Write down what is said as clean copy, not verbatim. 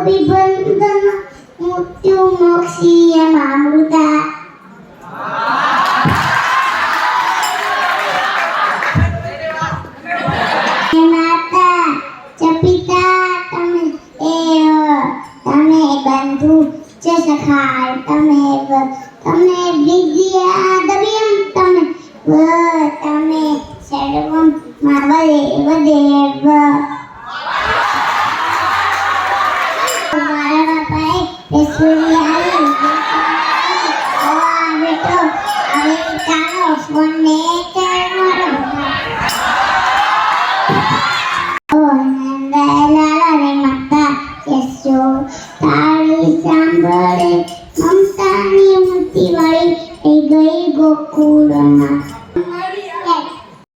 અભિવંદન મૃત્યુ મોક્ષીય મામૃતા માતા ચ પિતા તમે એવ તમે બંધુ ચ સખા તમેવ તમે વિદ્યા દવ્યમ તમે તમે સર્વમ માવદેવ દેવ મારા બાપાએ પેસુરિયાઈ બેટો હવે તારો ફોન ને ચાલવાનો ઓ નંદલાલા રે માતા યશો તાળી સાંભળે મમતાની મુઠ્ઠી વાળી એ ગઈ ગોકુળમાં